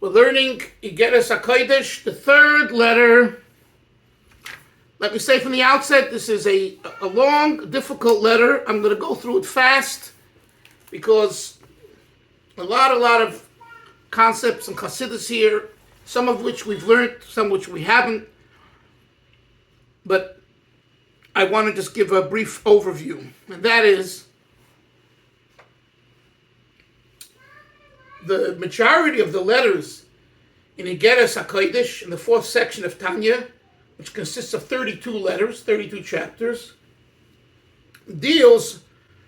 We're learning Igeres HaKodesh, the third letter. Let me say from the outset, this is a long, difficult letter. I'm going to go through it fast because a lot of concepts and chassidus here, some of which we've learned, some which we haven't. But I want to just give a brief overview, and that is the majority of the letters in Igeres HaKodesh, in the fourth section of Tanya, which consists of 32 letters, 32 chapters, deals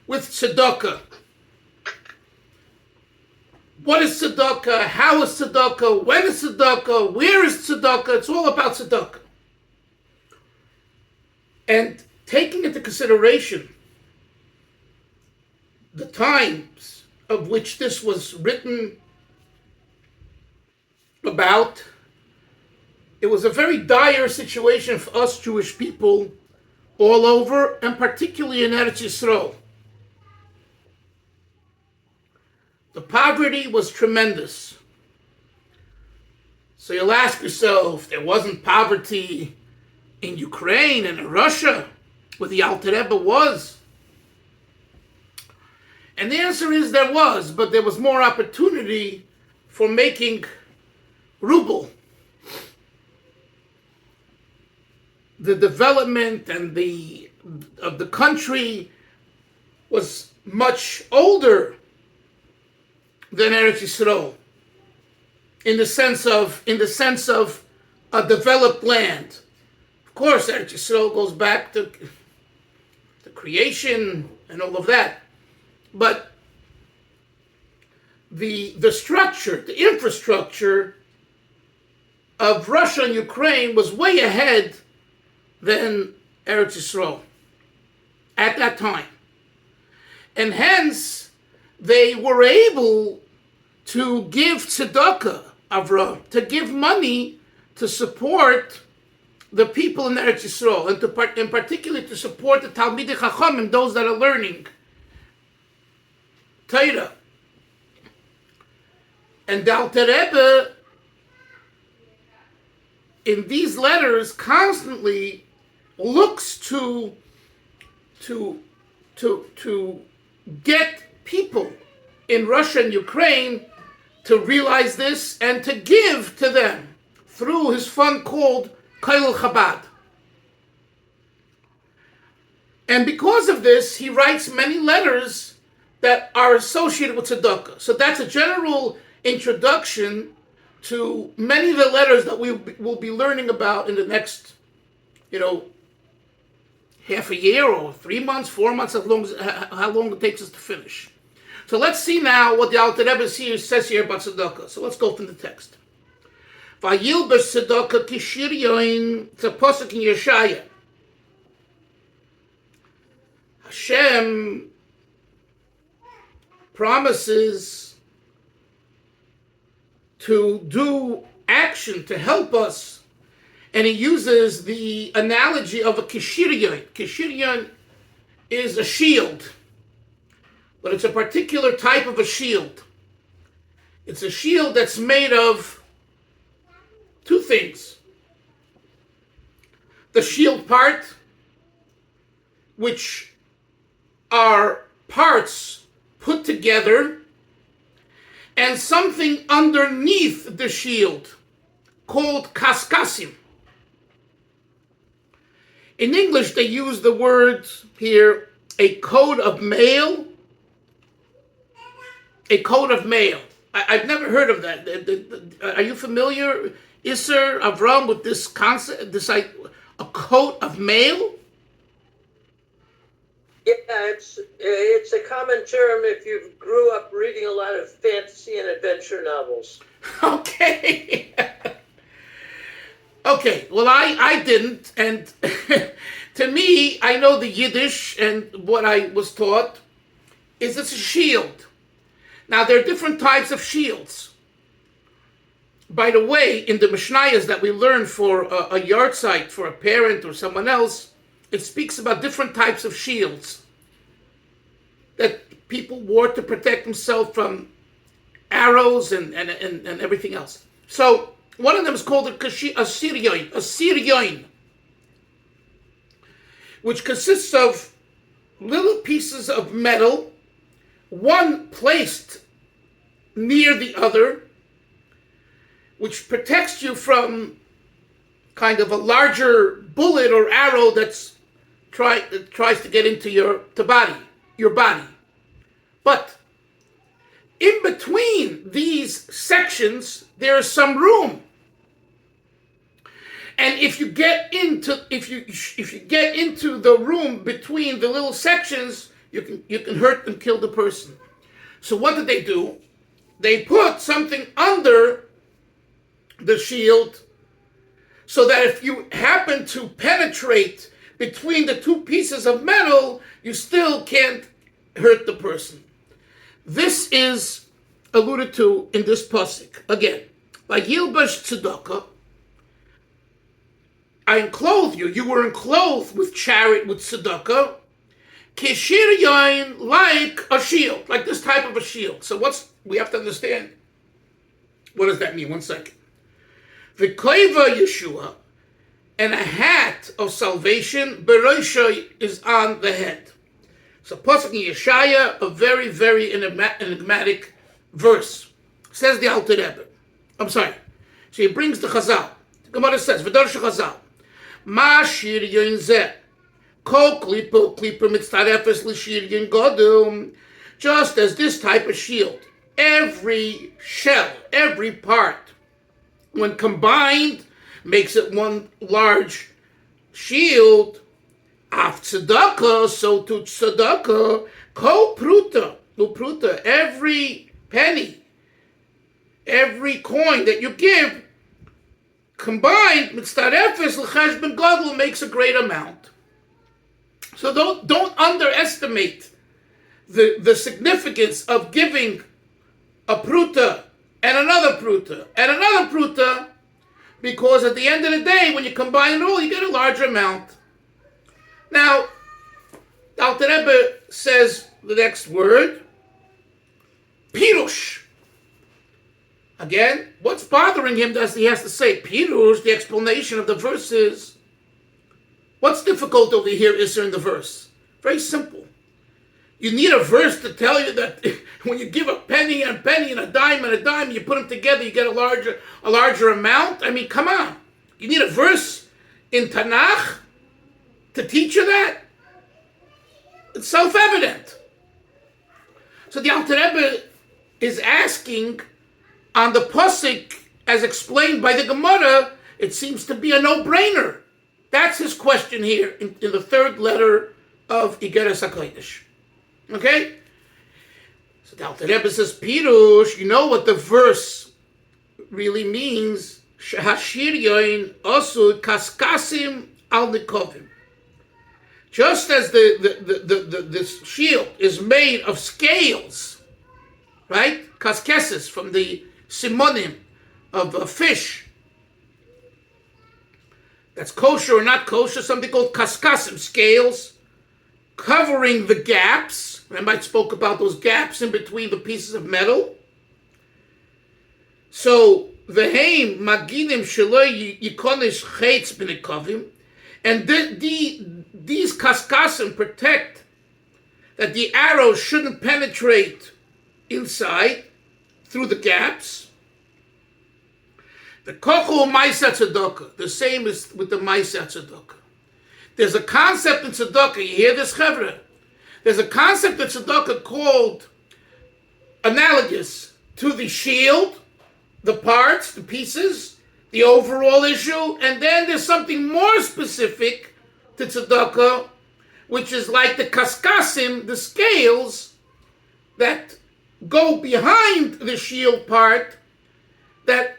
with tzedakah. What is tzedakah? How is tzedakah? When is tzedakah? Where is tzedakah? It's all about tzedakah. And taking into consideration the times of which this was written about, it was a very dire situation for us Jewish people all over, and particularly in Eretz Yisrael. The poverty was tremendous. So you'll ask yourself, there wasn't poverty in Ukraine and in Russia, where the Alter Rebbe was? And the answer is there was, but there was more opportunity for making ruble. The development and of the country was much older than Eretz Yisrael, in the sense of a developed land. Of course, Eretz Yisrael goes back to the creation and all of that. But the structure, the infrastructure of Russia and Ukraine was way ahead than Eretz Yisrael at that time. And hence, they were able to give tzedakah, Avram, to give money to support the people in Eretz Yisrael, and in particular to support the Talmidei Chachamim, those that are learning Torah. And the Alter Rebbe, in these letters, constantly looks to get people in Russia and Ukraine to realize this and to give to them through his fund called Koil Chabad. And because of this, he writes many letters that are associated with tzedakah. So that's a general introduction to many of the letters that we will be learning about in the next, half a year or 3 months, 4 months, how long it takes us to finish. So let's see now what the Alter Rebbe says here about tzedakah. So let's go from the text. Vayilbesh tzedakah kishir yoin. It's a pasuk in Yeshaya. Hashem promises to do action to help us, and he uses the analogy of a kishiryon. Kishiryon is a shield, but it's a particular type of a shield. It's a shield that's made of two things. The shield part, which are parts put together, and something underneath the shield called kaskasim. In English, they use the word here, a coat of mail. A coat of mail. I've never heard of that. Are you familiar, Isser, Avram, with this concept, a coat of mail? Yeah, it's a common term if you grew up reading a lot of fantasy and adventure novels. Okay. Okay, well, I didn't, and to me, I know the Yiddish, and what I was taught is it's a shield. Now, there are different types of shields. By the way, in the Mishnayos that we learn for a yard site for a parent or someone else, it speaks about different types of shields that people wore to protect themselves from arrows and everything else. So one of them is called a siryoin, which consists of little pieces of metal, one placed near the other, which protects you from kind of a larger bullet or arrow that tries to get into your body. But in between these sections, there is some room. And if you get into the room between the little sections, you can hurt and kill the person. So what did they do? They put something under the shield so that if you happen to penetrate between the two pieces of metal, you still can't hurt the person. This is alluded to in this pasuk. Again, by Yilbash Tzedakah, I enclothe you. You were enclothed with tzedakah, kishir yain, like a shield, like this type of a shield. So we have to understand, what does that mean? 1 second. V'koiva Yeshua, and a hat of salvation, beroisha, is on the head. So pasuk in Yeshaya, a very, very enigmatic verse. Says the Alter Rebbe. I'm sorry. So he brings the Chazal. The Gemara says, v'darsha Chazal, ma shir yoin zeh, kol klipa mitzarefes l'shir yoin godum. Just as this type of shield, every shell, every part, when combined, makes it one large shield. Af tzedakah, so to tzedakah, kol pruta, upruta, every penny, every coin that you give, combined, mitzarefes l'cheshbon gadol, makes a great amount. So don't underestimate the significance of giving a pruta and another pruta and another pruta, because at the end of the day, when you combine it all, you get a larger amount. Now, Alter Rebbe says the next word, pirush. Again, what's bothering him does he has to say pirush, the explanation of the verse is, what's difficult over here is in the verse? Very simple. You need a verse to tell you that when you give a penny and a dime, you put them together, you get a larger amount. I mean, come on. You need a verse in Tanakh to teach you that? It's self-evident. So the Alter Rebbe is asking on the pasuk, as explained by the Gemara, it seems to be a no-brainer. That's his question here in the third letter of Igeres HaKodesh. Okay? So the Alter Rebbe says, Pirush, you know what the verse really means? Hashir yoin osud kaskasim al nikovim. Just as this shield is made of scales, right? Kaskeses, from the simonim of a fish that's kosher or not kosher, something called kaskasim, scales, covering the gaps. Remember I spoke about those gaps in between the pieces of metal. So, v'heim maginim shelo yikonesh chetz b'nekovim, and these kaskasim protect that the arrow shouldn't penetrate inside through the gaps. The kochu ma'aseh tzedakah, the same is with the ma'aseh tzedakah. There's a concept in tzedakah, you hear this, chevra? There's a concept in tzedakah called analogous to the shield, the parts, the pieces, the overall issue, and then there's something more specific to tzedakah, which is like the kaskasim, the scales that go behind the shield part that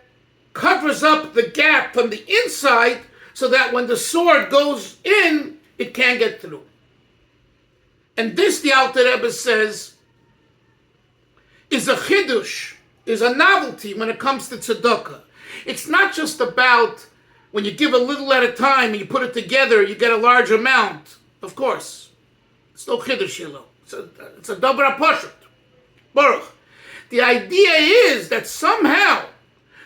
covers up the gap from the inside so that when the sword goes in, it can't get through. And this, the Alter Rebbe says, is a chidush, is a novelty when it comes to tzedakah. It's not just about when you give a little at a time and you put it together, you get a large amount. Of course. It's no chidush, it's a dobra poshut. Baruch. The idea is that somehow,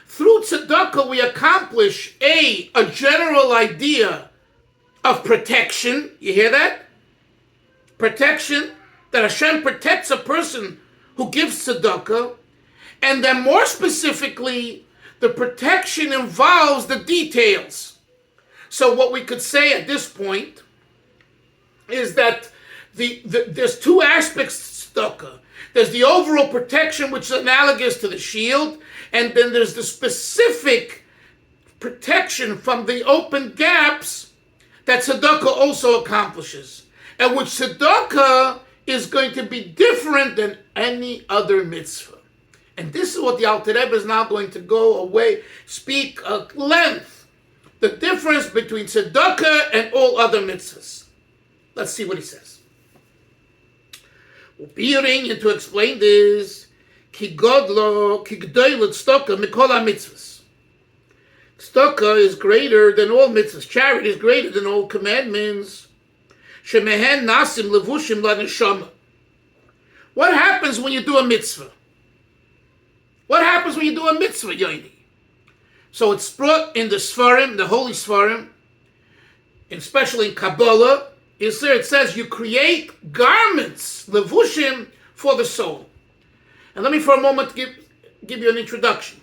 through tzedakah, we accomplish a general idea of protection. You hear that? Protection, that Hashem protects a person who gives tzedakah, and then more specifically, the protection involves the details. So what we could say at this point is that there's two aspects to tzedakah. There's the overall protection, which is analogous to the shield, and then there's the specific protection from the open gaps that tzedakah also accomplishes, and which tzedakah is going to be different than any other mitzvah. And this is what the Alter Rebbe is now going to go away, speak at length, the difference between tzedakah and all other mitzvahs. Let's see what he says. Upiring, and to explain this, ki godlo, ki gdoilo tzedakah mikol ha-mitzvahs. Tzedakah is greater than all mitzvahs. Charity is greater than all commandments. Shemehen nasim levushim la-neshama. What happens when you do a mitzvah? What happens when you do a mitzvah, Yoini? So it's brought in the Sfarim, the holy Sfarim, especially in Kabbalah. It says you create garments, levushim, for the soul. And let me for a moment give you an introduction.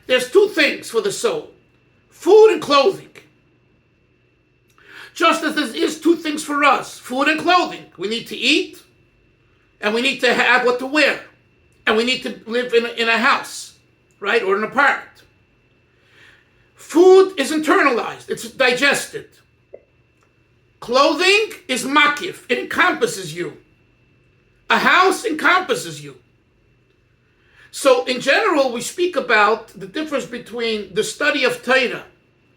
There's two things for the soul: food and clothing. Just as there is two things for us: food and clothing. We need to eat, and we need to have what to wear. And we need to live in a house, right, or an apartment. Food is internalized. It's digested. Clothing is makif. It encompasses you. A house encompasses you. So in general, we speak about the difference between the study of Torah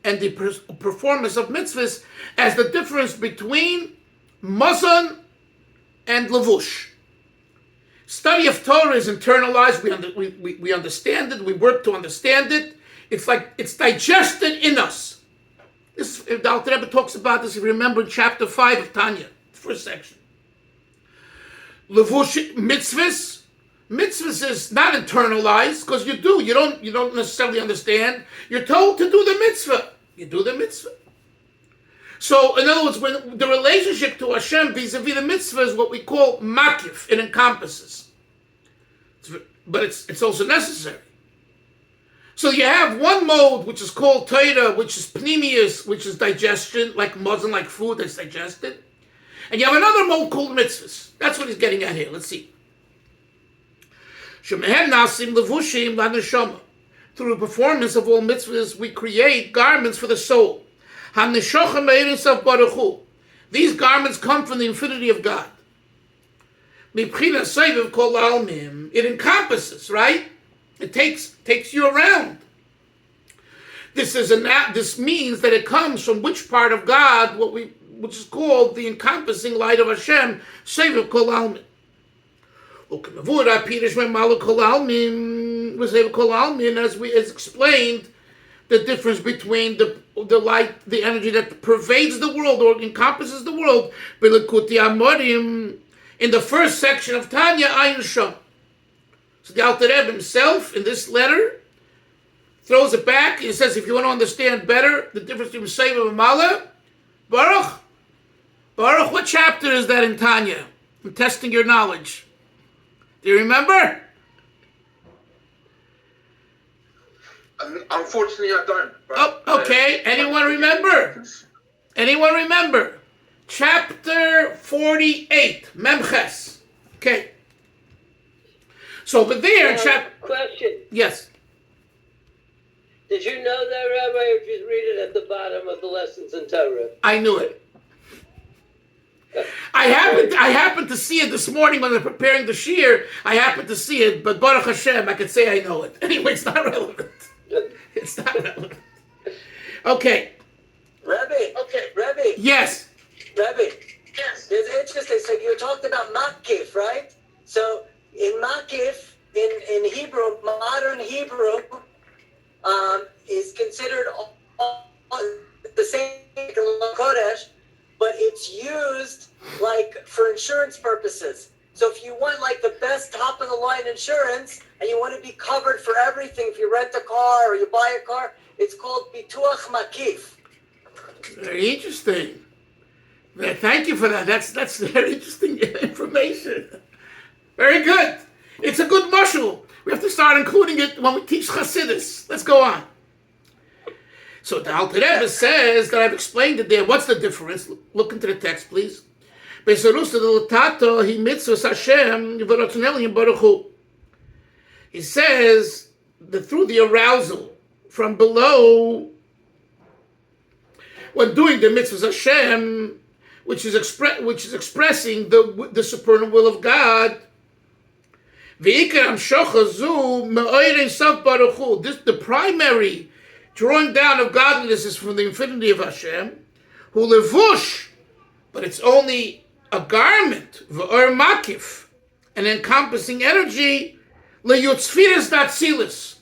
and the performance of mitzvahs as the difference between mazon and levush. Study of Torah is internalized. We understand it. We work to understand it. It's like it's digested in us. The Alter Rebbe talks about this, if you remember, in chapter 5 of Tanya, the first section. Levush, mitzvahs. Mitzvahs is not internalized because you don't necessarily understand. You're told to do the mitzvah. You do the mitzvah. So, in other words, when the relationship to Hashem vis-a-vis the mitzvah is what we call makif. It encompasses. But it's also necessary. So you have one mode, which is called Torah, which is pnimius, which is digestion, like mazon, like food that's digested. And you have another mode called mitzvahs. That's what he's getting at here. Let's see. Shemehem nasim levushim la-neshama. Through the performance of all mitzvahs, we create garments for the soul. These garments come from the infinity of God. It encompasses, right? It takes you around. This means that it comes from which part of God, which is called the encompassing light of Hashem, Seviv Kol Almin. As explained, the difference between the light, the energy that pervades the world or encompasses the world, in the first section of Tanya, Ayin Shom. So the Alter Rebbe himself, in this letter, throws it back and says, if you want to understand better the difference between Seviv and Mala, Baruch, what chapter is that in Tanya? I'm testing your knowledge. Do you remember? Unfortunately, I don't. Oh, okay. Anyone remember? Anyone remember? Chapter 48, Memches. Okay. So over there, question. Yes. Did you know that, Rabbi, or did you read it at the bottom of the lessons in Torah? I knew it. I happened to see it this morning when I'm preparing the shiur. I happened to see it, but Baruch Hashem, I could say I know it. Anyway, it's not relevant. It's not relevant. Okay. Rabbi. Yes. Rabbi. Yes. It's interesting. So you talked about makif, right? So in makif, in Hebrew, modern Hebrew, is considered the same in Kodesh, but it's used like for insurance purposes. So if you want like the best top of the line insurance, car or you buy a car, it's called bituach makif. Very interesting. Thank you for that. That's very interesting information. Very good. It's a good mashal. We have to start including it when we teach Chassidus. Let's go on. So the Alter Rebbe says that I've explained it there. What's the difference? Look into the text, please. He says that through the arousal from below, when doing the mitzvahs Hashem, which is expressing the supernal will of God, the primary drawing down of godliness is from the infinity of Hashem, who levush, but it's only a garment, v'or makif, an encompassing energy, le'yotzfiras datzilis,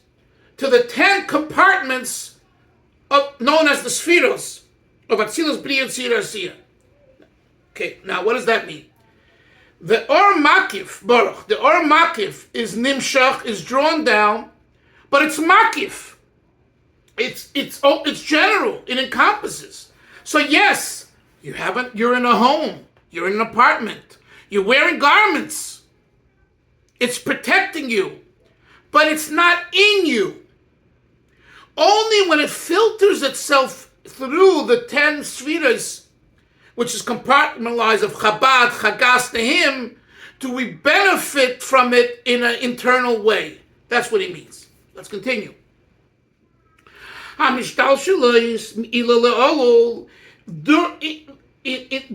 to the 10 compartments known as the spheros of Atzilus B'ri Yitzir Asiyah. Okay, now what does that mean? The Or Makif, Baruch, the Or Makif is Nimshach, is drawn down, but it's Makif. It's general, it encompasses. So yes, you're in a home, you're in an apartment, you're wearing garments. It's protecting you, but it's not in you. Only when it filters itself through the 10 spheres, which is compartmentalized of Chabad, Chagas, Nehim, do we benefit from it in an internal way. That's what he means. Let's continue.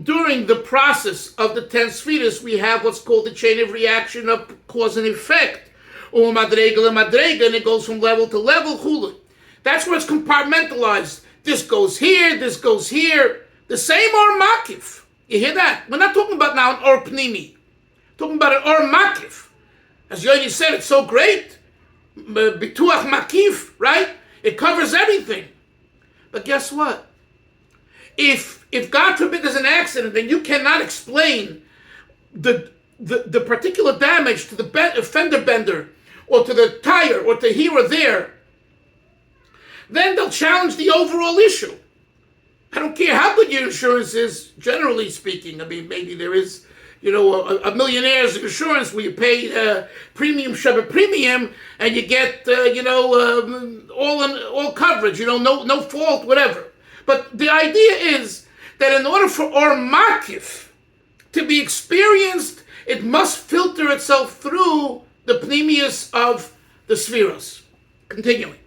During the process of the 10 spheres, we have what's called the chain of reaction of cause and effect. And it goes from level to level. That's where it's compartmentalized. This goes here, this goes here. The same Or Makif. You hear that? We're not talking about now an Or Pnimi. We're talking about an Or Makif. As Yoni said, it's so great. Bituach Makif, right? It covers everything. But guess what? If God forbid there's an accident and you cannot explain the particular damage to the fender bender or to the tire or to here or there, then they'll challenge the overall issue. I don't care how good your insurance is, generally speaking. I mean, maybe there is, a millionaire's insurance where you pay premium, Shabbat premium, and you get, all coverage, no fault, whatever. But the idea is that in order for Or Makif to be experienced, it must filter itself through the pneumius of the spheros. Continuing.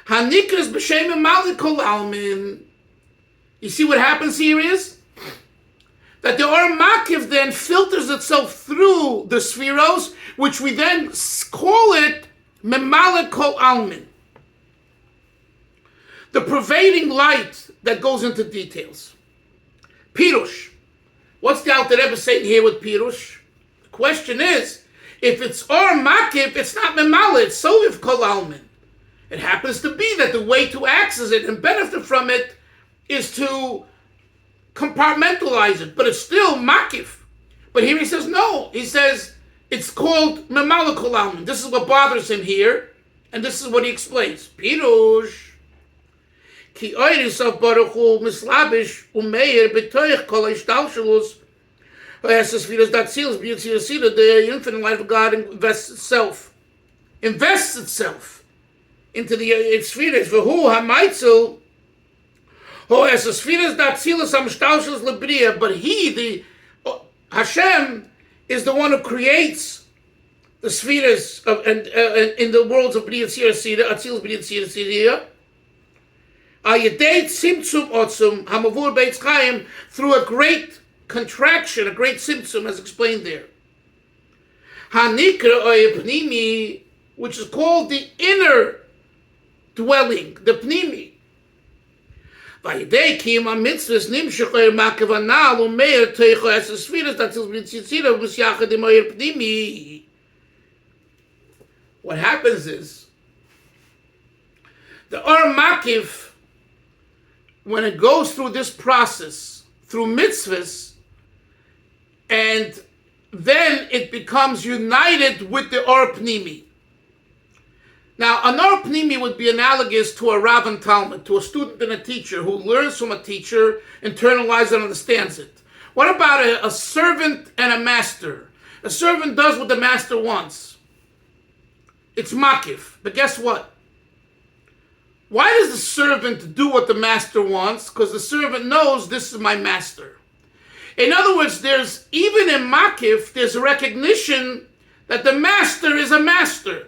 Hanikras b'shem malik kol almin. You see what happens here is that the Or Makif then filters itself through the spheros, which we then call it memalik kol almin. The pervading light that goes into details. Pirush. What's the Alter Rebbe saying here with Pirush? The question is, if it's Or Makif, it's not memalik, it's soviv kol almin. It happens to be that the way to access it and benefit from it is to compartmentalize it, but it's still makif. But here he says no. He says it's called memalik kol almin. This is what bothers him here, and this is what he explains. Pirush ki oiris of Baruch Hu mislabish umeir betoich kol ishtalshalus. The infinite light of God invests itself into the spheres. V'hu ha'maitzel, who has the spheres datzilus hamshtalshus lebriya. But he, Hashem, is the one who creates the spheres in the worlds of B'ri Yitzir Asiyah, Atzilus B'ri Yitzir Asiyah. Ayedei tzimtzum otzum hamavur beitz Chaim, through a great contraction, a great tzimtzum, as explained there. Hanikra oyepnimi, which is called the inner dwelling, the pnimi. Vayidei kiyum mitzvahs nimshach Or Makif anal umeir teicho es esfiras datzil b'tzitzira v'musyachad im Or Pnimi. What happens is the Or Makif, when it goes through this process, through mitzvahs, and then it becomes united with the Or Pnimi. Now, a Nor Pnimi would be analogous to a Rav and Talmud, to a student and a teacher who learns from a teacher, internalizes and understands it. What about a servant and a master? A servant does what the master wants. It's makif. But guess what? Why does the servant do what the master wants? Because the servant knows this is my master. In other words, there's, even in makif, there's a recognition that the master is a master.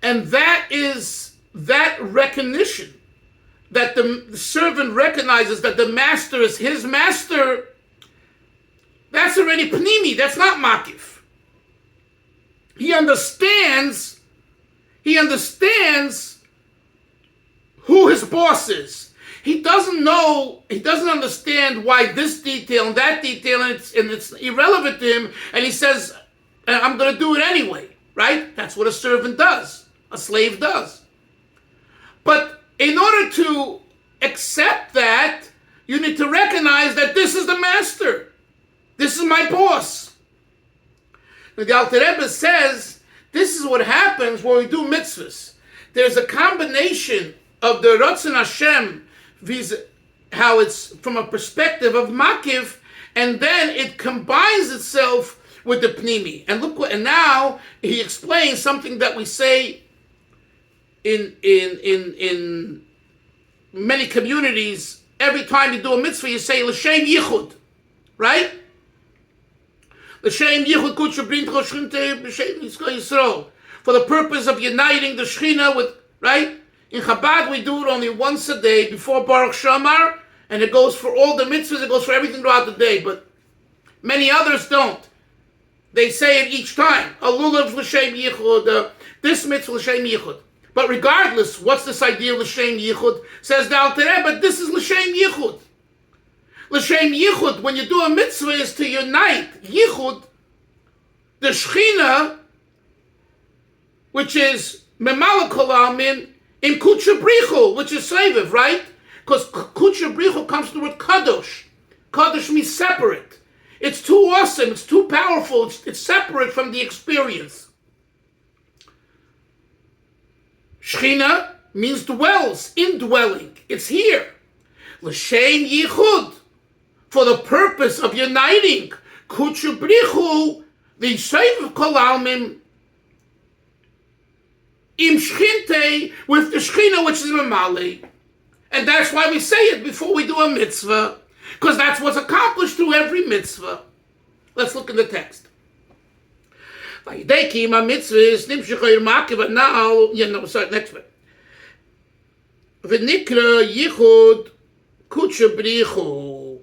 And that is that recognition, that the servant recognizes that the master is his master. That's already pnimi, that's not makif. He understands who his boss is. He doesn't understand why this detail and that detail, and it's irrelevant to him, and he says, I'm going to do it anyway, right? That's what a servant does, a slave does. But in order to accept that, you need to recognize that this is the master. This is my boss. The Alter Rebbe says, this is what happens when we do mitzvahs. There's a combination of the Ratzon Hashem, how it's from a perspective of Makiv, and then it combines itself with the Pnimi. And look what, and now he explains something that we say in many communities. Every time you do a mitzvah, you say L'Shem Yichud, right? L'Shem Yichud Kutsha Brin Choshchinte B'Shem Yisrael, for the purpose of uniting the Shechina with, right? In Chabad, we do it only once a day before Baruch Shamar, and it goes for all the mitzvahs, it goes for everything throughout the day, but many others don't. They say it each time. Alulav L'Shem Yichud, this mitzvah L'Shem Yichud. But regardless, what's this idea of L'Shem Yichud? Says the Alter Rebbe, but this is L'Shem Yichud. L'Shem Yichud, when you do a mitzvah, is to unite Yichud, the Shechina, which is Memala Kol Almin, in Kutsha Brichu, which is Seviv, right? Because Kutsha Brichu comes from the word Kadosh. Kadosh means separate. It's too awesome, it's too powerful, it's separate from the experience. Shechina means dwells, indwelling. It's here. L'shem yichud, for the purpose of uniting Kutsha Brichu, the Seviv Kol Almin, im Shchinte, with the Shechina, which is Mamali. And that's why we say it before we do a mitzvah, because that's what's accomplished through every mitzvah. Let's look in the text. Now, next bit. V'nikra yichud kutsha brichu.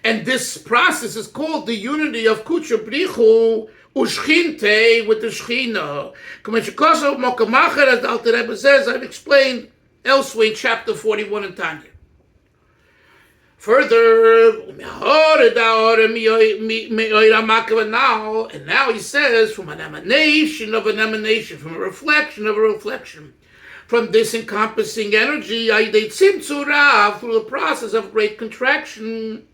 And this process is called the unity of kutsha brichu ushchinte, with the Shechina. As the Alter Rebbe says, I've explained elsewhere in chapter 41 in Tanya. Further, and now he says, from an emanation of an emanation, from a reflection of a reflection, from this encompassing energy, through the process of great contraction,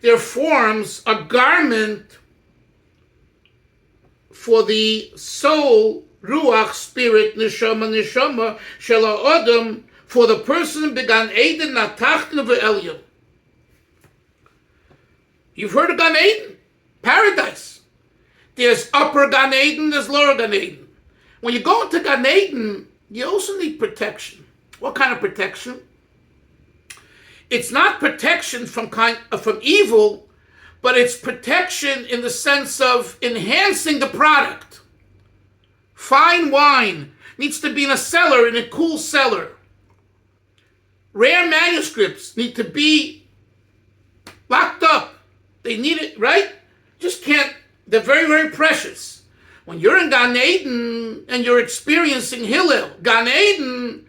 there forms a garment for the soul, ruach, spirit, neshama, shela adam, for the person began Eden natachnu ve'elyon. You've heard of Gan Eden? Paradise. There's upper Gan Eden, there's lower Gan Eden. When you go into Gan Eden, you also need protection. What kind of protection? It's not protection from evil, but it's protection in the sense of enhancing the product. Fine wine needs to be in a cellar, in a cool cellar. Rare manuscripts need to be locked up. They need it, right? Just can't, they're very, very precious. When you're in Gan Eden and you're experiencing Hillel, Gan Eden,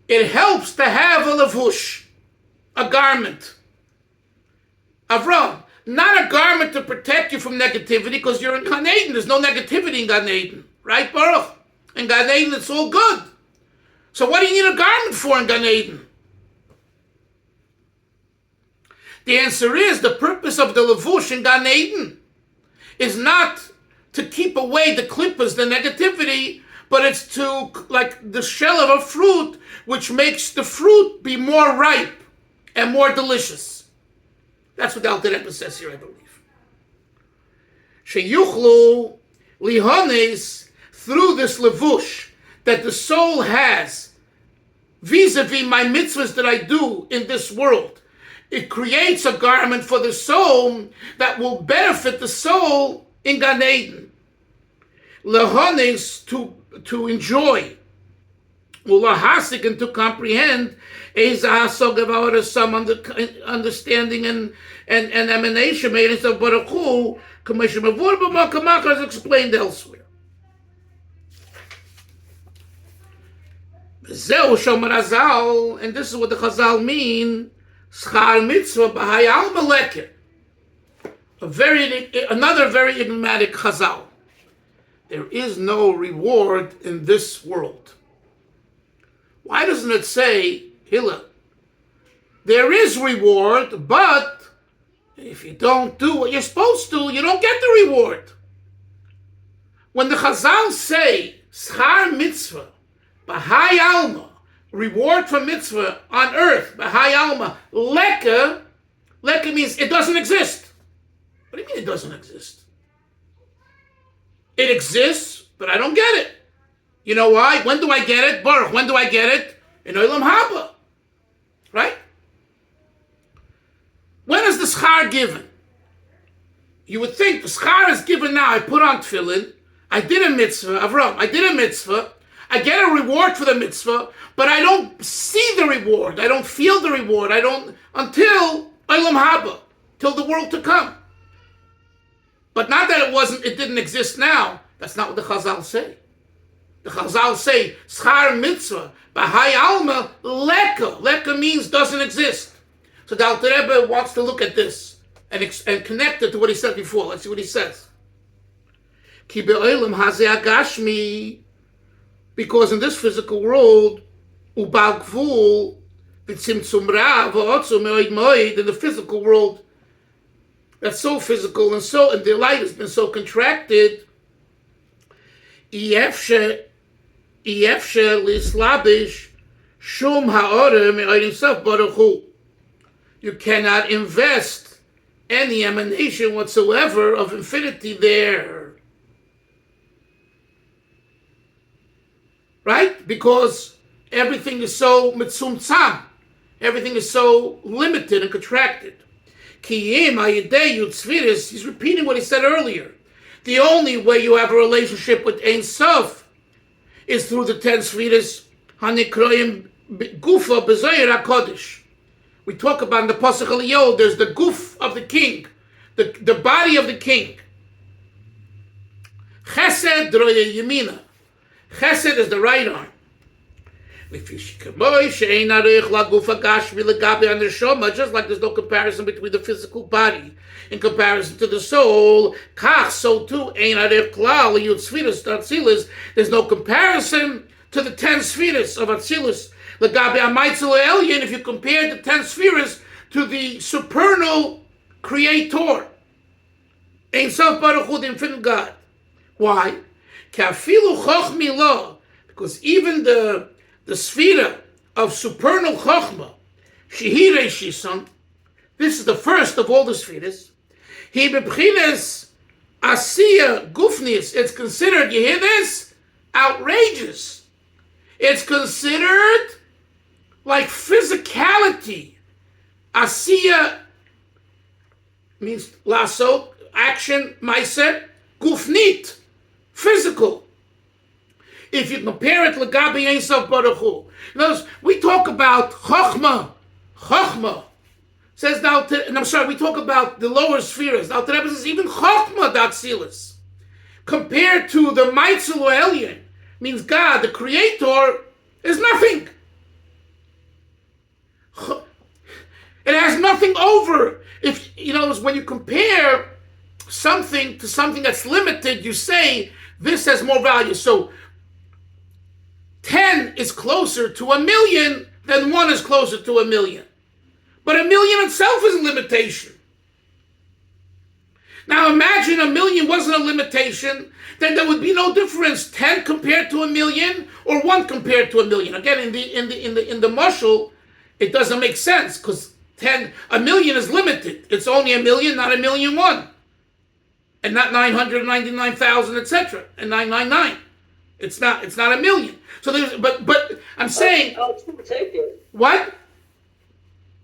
it helps to have a levush, a garment. Avram, not a garment to protect you from negativity, because you're in Gan Eden. There's no negativity in Gan Eden. Right, Baruch? In Gan Eden, it's all good. So what do you need a garment for in Gan Eden? The answer is the purpose of the levush in Gan Eden is not to keep away the klippas, the negativity, but it's to, like the shell of a fruit, which makes the fruit be more ripe and more delicious. That's what the Alter Rebbe says here, I believe. Sheyuchlu lihones, through this levush that the soul has vis-a-vis my mitzvahs that I do in this world, it creates a garment for the soul that will benefit the soul in Gan Eden. Lehones, to enjoy, ulahasik, and to comprehend, some understanding and emanation made of Baruch Hu, as explained elsewhere. And this is what the Chazal mean, schar mitzvah b'hai alma leker. Another very enigmatic Chazal. There is no reward in this world. Why doesn't it say, Hillel, there is reward, but if you don't do what you're supposed to, you don't get the reward. When the Chazal say, schar mitzvah, b'hai alma, reward for mitzvah on earth, b'hai alma, leka means it doesn't exist. What do you mean it doesn't exist? It exists, but I don't get it. You know why? When do I get it? Baruch, when do I get it? In Olam Haba. Right? When is the schar given? You would think the schar is given now. I put on tefillin. I did a mitzvah. Avram, I did a mitzvah. I get a reward for the mitzvah, but I don't see the reward. I don't feel the reward. I don't until Olam Haba, till the world to come. But not that it didn't exist now. That's not what the Chazal say. The Chazal say, schar mitzvah, b'hai alma, leka. Leka means doesn't exist. So the Alter Rebbe wants to look at this and connect it to what he said before. Let's see what he says. Ki be'olam hazeh agashmi, because in this physical world, ubal gvul, v'tzimtzum ra, v'otzum me'oid moed, in the physical world, that's so physical and the light has been so contracted. Iefshe lislabish shum ha'orem me'odim baruch hu. You cannot invest any emanation whatsoever of infinity there. Right? Because everything is so mitzumtzam. Everything is so limited and contracted. He's repeating what he said earlier. The only way you have a relationship with Ein Sof is through the 10 Sfiras Hanikroim Gufa B'Zoyer HaKodesh. We talk about in the Pasuk Eliyot, there's the guf of the king, the body of the king. Chesed Droye Yemina. Chesed is the right arm. Just like there's no comparison between the physical body in comparison to the soul, so too there's no comparison to the 10 spheres of Atzilus. If you compare the 10 spheres to the supernal creator, Ein Sof Baruch Hu, the infinite God. Why? Because even the sphera of supernal Chochmah, Shehirei Shison, this is the first of all the spheres. He bebchines Asiya Gufnis. It's considered, you hear this? Outrageous. It's considered like physicality. Asiya means lasso, action, ma'aseh, gufnit, physical. If you compare it to Gabi Ein Sof Baruch Hu. Notice, we talk about Chochmah. Says now, and I'm sorry, we talk about the lower spheres. Now, Rebbe says even Chochmah Datsilis, compared to the Maitzul Elyon, means God, the Creator, is nothing. It has nothing over. If when you compare something to something that's limited, you say this has more value. So 10 is closer to 1,000,000 than 1 is closer to 1,000,000. But 1,000,000 itself is a limitation. Now imagine 1,000,000 wasn't a limitation, then there would be no difference 10 compared to 1,000,000 or 1 compared to 1,000,000. Again, in the mashal, it doesn't make sense because 1,000,000 is limited. It's only 1,000,000, not 1,000,001, and not 999,000, etc. and 999. It's not 1,000,000. So there's but I'm saying I'll still take it. what?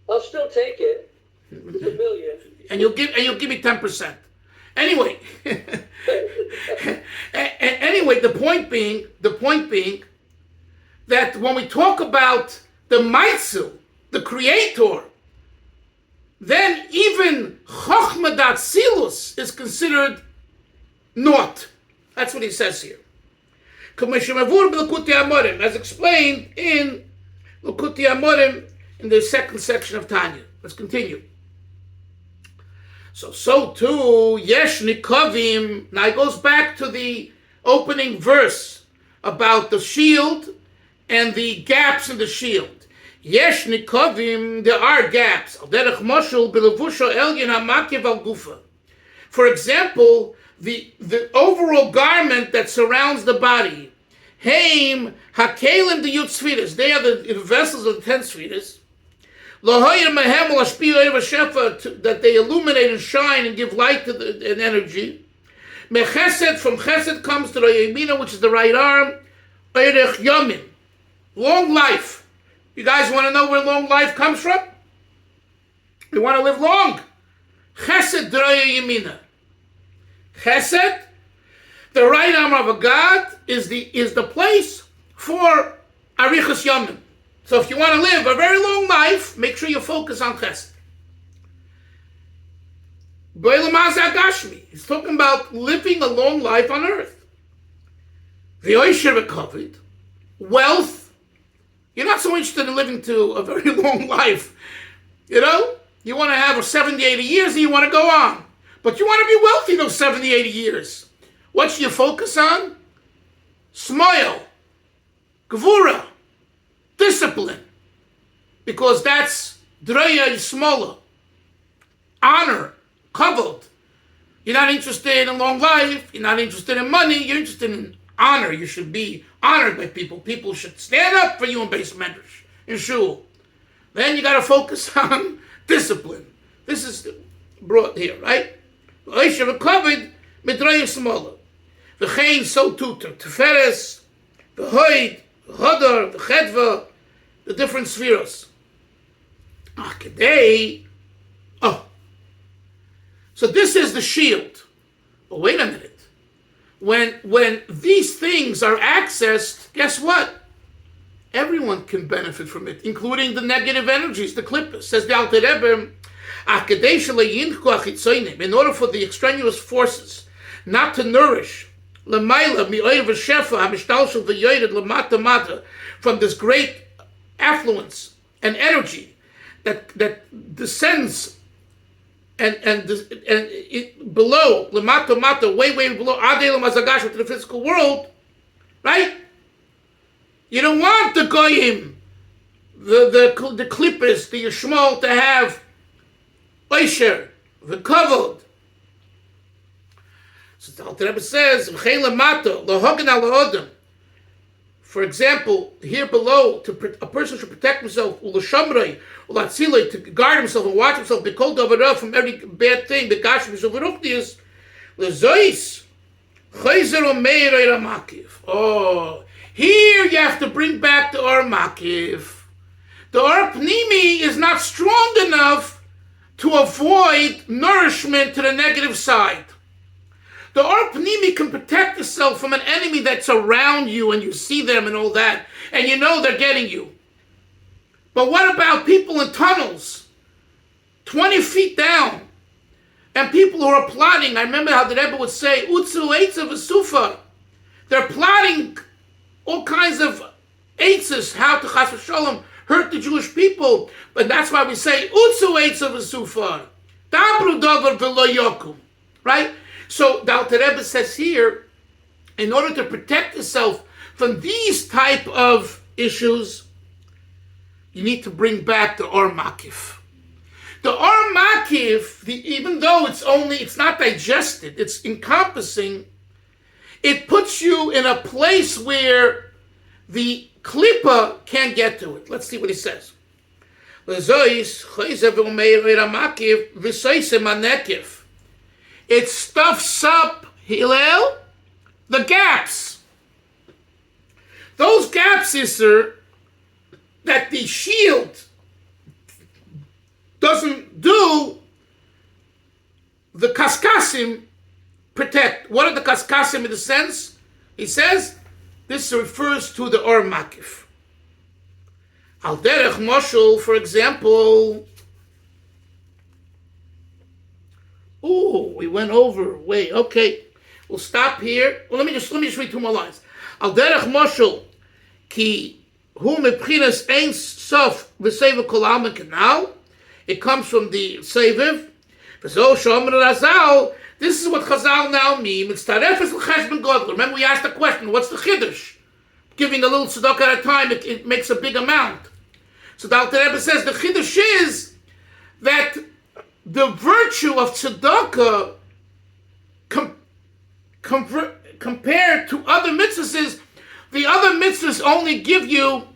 I'll still take it. It's 1,000,000. And you'll give me 10%. Anyway, anyway, the point being that when we talk about the Maitzu, the Creator, then even Chochma Silus is considered naught. That's what he says here. As explained in L'Kuti Amorim in the second section of Tanya. Let's continue. So too, Yesh Nikovim. Now it goes back to the opening verse about the shield and the gaps in the shield. Yesh Nikovim, there are gaps. For example, the overall garment that surrounds the body. Haim Hakelim the Yud Sfiras. They are the vessels of the 10 Sfiras. That they illuminate and shine and give light to and energy. Mechesed, from Chesed comes to the Yemina, which is the right arm. Eirech Yamin, long life. You guys want to know where long life comes from? We want to live long. Chesed Droya Yemina. Chesed, the right arm of a God, is the place for Arichas Yamin. So if you want to live a very long life, make sure you focus on Chesed. He's talking about living a long life on earth. Wealth. You're not so interested in living to a very long life. You know? You want to have 70, 80 years and you want to go on. But you want to be wealthy those 70, 80 years. What should you focus on? Smile. Gevura. Discipline, because that's Droya Yismola, honor, kavod. You're not interested in long life, you're not interested in money, you're interested in honor. You should be honored by people. People should stand up for you in Beis Medrash, in Shul. Then you got to focus on discipline. This is brought here, right? Oisha v'kavod midroya Yismola. V'chein so too, Teferes, v'hoid, v'hodor, v'chedva, the different spheres. So this is the shield. But wait a minute. When these things are accessed, guess what? Everyone can benefit from it, including the negative energies, the klippas. Says the Alter Rebbe, in order for the extraneous forces not to nourish from this great affluence and energy that descends and below, way below, to the physical world, right? You don't want the goyim, the klippers, the yishmol, to have oisher, the kavod. So the Alter Rebbe says, for example, here below, a person should protect himself, to guard himself and watch himself from every bad thing. Oh, here you have to bring back the Or Makiv. The Or Pnimi is not strong enough to avoid nourishment to the negative side. The Or Pnimi can protect yourself from an enemy that's around you and you see them and all that, and you know they're getting you. But what about people in tunnels, 20 feet down, and people who are plotting? I remember how the Rebbe would say, Utzu Eitzav V'Sufa. They're plotting all kinds of eitzes, how to chas v'sholom hurt the Jewish people. But that's why we say, Utzu Eitzav V'Sufa. Dabru davar v'lo yokum. Right? So the Alter Rebbe says here, in order to protect yourself from these type of issues, you need to bring back the Or Makif. The Or Makif, even though it's not digested, it's encompassing, it puts you in a place where the Klippa can't get to it. Let's see what he says. It stuffs up, Hillel, the gaps. Those gaps, Isser, that the shield doesn't do, the kaskasim protect. What are the kaskasim in the sense? He says this refers to the Or Makif. Al derech moshul, for example. Oh, we went over. Wait, okay. We'll stop here. Well, let me just read two more lines. Al derech moshul ki hu mebchinas ein sof v'seva kol alma kanal. It comes from the Seviv. This is what Chazal now mean. Remember, we asked the question, what's the Chiddush? Giving a little tzedakah at a time, it makes a big amount. So the Alter Rebbe says the Chiddush is that the virtue of tzedakah compared to other mitzvahs is the other mitzvahs only give you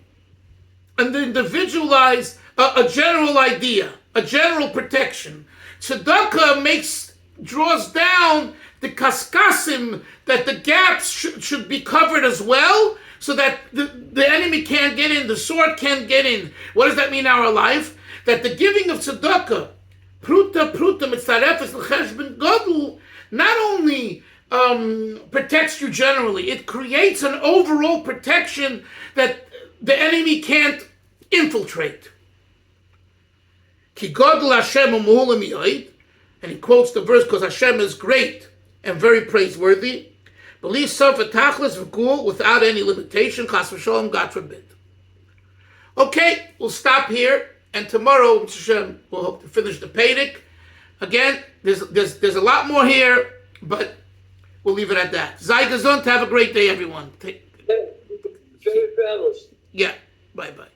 an individualized, a general idea, a general protection. Tzedakah draws down the kaskasim, that the gaps should be covered as well, so that the enemy can't get in, the sword can't get in. What does that mean in our life? That the giving of tzedakah, pruta mitzarefes l'cheshbon gadol, not only protects you generally, it creates an overall protection that the enemy can't infiltrate. Ki gadol Hashem u'muhulam yoid, and he quotes the verse because Hashem is great and very praiseworthy. Believe self atachlis v'gul, without any limitation. Chas v'sholom, God forbid. Okay, we'll stop here, and tomorrow Hashem we'll hope to finish the Pedic. Again, there's a lot more here, but we'll leave it at that. Zay gesund, have a great day, everyone. Yeah, bye bye.